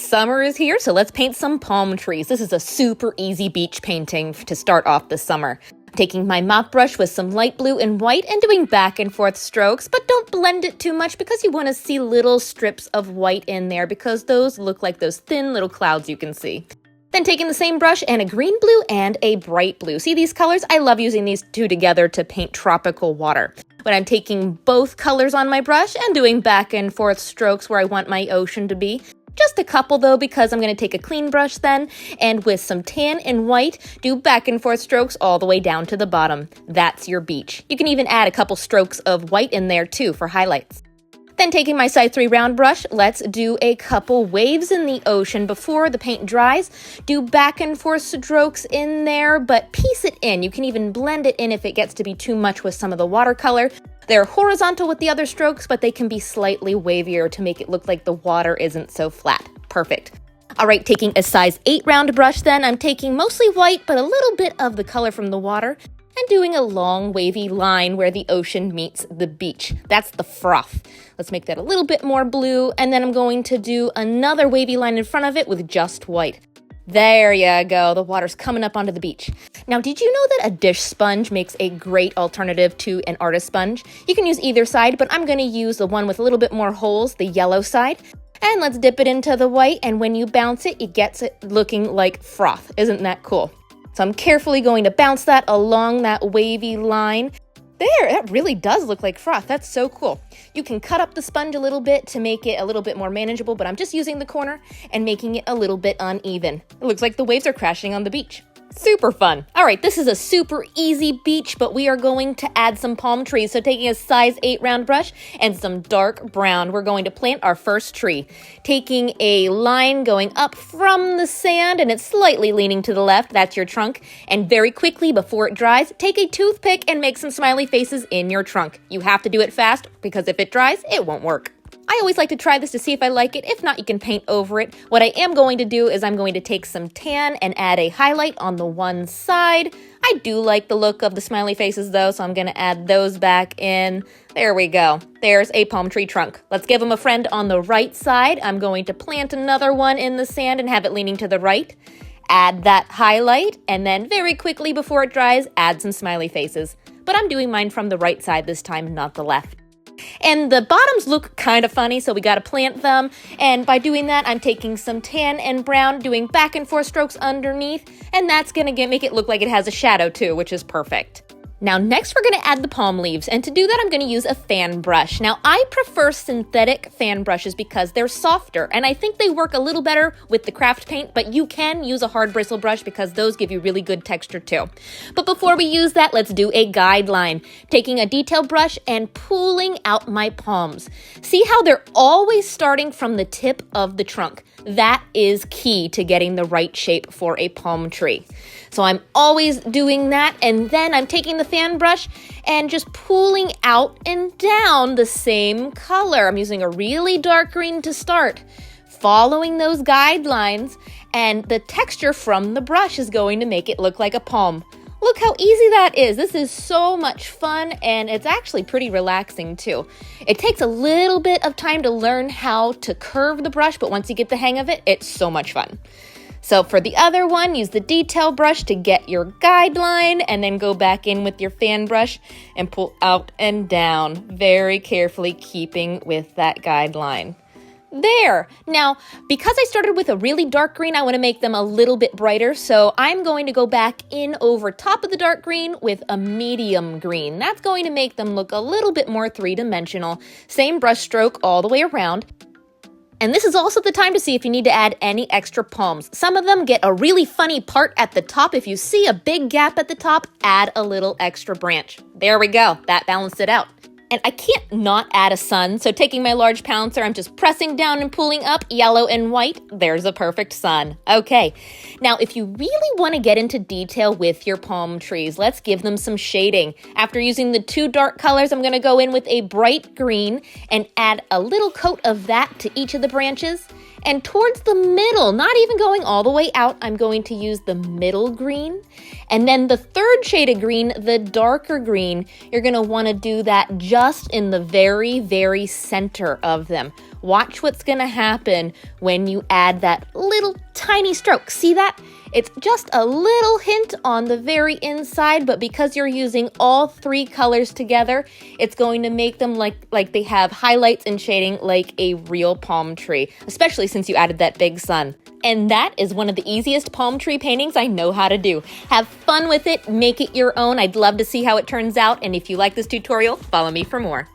summer is here, so let's paint some palm trees. This is a super easy beach painting to start off the summer. Taking my mop brush with some light blue and white and doing back and forth strokes, but don't blend it too much because you want to see little strips of white in there because those look like those thin little clouds you can see. Then taking the same brush and a green blue and a bright blue. See these colors? I love using these two together to paint tropical water. When I'm taking both colors on my brush and doing back and forth strokes where I want my ocean to be. Just a couple though, because I'm going to take a clean brush then, and with some tan and white, do back and forth strokes all the way down to the bottom. That's your beach. You can even add a couple strokes of white in there too for highlights. Then taking my size 3 round brush, let's do a couple waves in the ocean before the paint dries. Do back and forth strokes in there, but piece it in. You can even blend it in if it gets to be too much with some of the watercolor. They're horizontal with the other strokes, but they can be slightly wavier to make it look like the water isn't so flat. Perfect. All right, taking a size 8 round brush then, I'm taking mostly white, but a little bit of the color from the water, and doing a long wavy line where the ocean meets the beach. That's the froth. Let's make that a little bit more blue, and then I'm going to do another wavy line in front of it with just white. There you go, the water's coming up onto the beach. Now, did you know that a dish sponge makes a great alternative to an artist sponge? You can use either side, but I'm gonna use the one with a little bit more holes, the yellow side. And let's dip it into the white, and when you bounce it, it gets it looking like froth. Isn't that cool? So I'm carefully going to bounce that along that wavy line. There, that really does look like froth. That's so cool. You can cut up the sponge a little bit to make it a little bit more manageable, but I'm just using the corner and making it a little bit uneven. It looks like the waves are crashing on the beach. Super fun. All right, this is a super easy beach, but we are going to add some palm trees. So taking a size 8 round brush and some dark brown, we're going to plant our first tree. Taking a line going up from the sand, and it's slightly leaning to the left. That's your trunk. And very quickly, before it dries, take a toothpick and make some smiley faces in your trunk. You have to do it fast because if it dries, it won't work. I always like to try this to see if I like it. If not, you can paint over it. What I am going to do is I'm going to take some tan and add a highlight on the one side. I do like the look of the smiley faces though, so I'm going to add those back in. There we go. There's a palm tree trunk. Let's give them a friend on the right side. I'm going to plant another one in the sand and have it leaning to the right. Add that highlight, and then very quickly before it dries, add some smiley faces. But I'm doing mine from the right side this time, not the left. And the bottoms look kind of funny, so we got to plant them. And by doing that, I'm taking some tan and brown, doing back and forth strokes underneath, and that's going to make it look like it has a shadow too, which is perfect. Now next we're going to add the palm leaves, and to do that I'm going to use a fan brush. Now I prefer synthetic fan brushes because they're softer, and I think they work a little better with the craft paint, but you can use a hard bristle brush because those give you really good texture too. But before we use that, let's do a guideline. Taking a detail brush and pulling out my palms. See how they're always starting from the tip of the trunk. That is key to getting the right shape for a palm tree. So I'm always doing that, and then I'm taking the fan brush and just pulling out and down the same color. I'm using a really dark green to start, following those guidelines, and the texture from the brush is going to make it look like a palm. Look how easy that is. This is so much fun, and it's actually pretty relaxing too. It takes a little bit of time to learn how to curve the brush, but once you get the hang of it, it's so much fun. So for the other one, use the detail brush to get your guideline, and then go back in with your fan brush and pull out and down, very carefully keeping with that guideline. There. Now, because I started with a really dark green, I want to make them a little bit brighter, so I'm going to go back in over top of the dark green with a medium green. That's going to make them look a little bit more three-dimensional. Same brush stroke all the way around. And this is also the time to see if you need to add any extra palms. Some of them get a really funny part at the top. If you see a big gap at the top, add a little extra branch. There we go. That balanced it out. And I can't not add a sun, so taking my large pouncer, I'm just pressing down and pulling up, yellow and white. There's a perfect sun. Okay, now if you really want to get into detail with your palm trees, let's give them some shading. After using the two dark colors, I'm going to go in with a bright green and add a little coat of that to each of the branches. And towards the middle, not even going all the way out, I'm going to use the middle green. And then the third shade of green, the darker green, you're going to want to do that just in the very, very center of them. Watch what's going to happen when you add that little tiny stroke. See that? It's just a little hint on the very inside, but because you're using all three colors together, it's going to make them like they have highlights and shading like a real palm tree, especially since you added that big sun. And that is one of the easiest palm tree paintings I know how to do. Have fun with it, make it your own. I'd love to see how it turns out, and if you like this tutorial, follow me for more.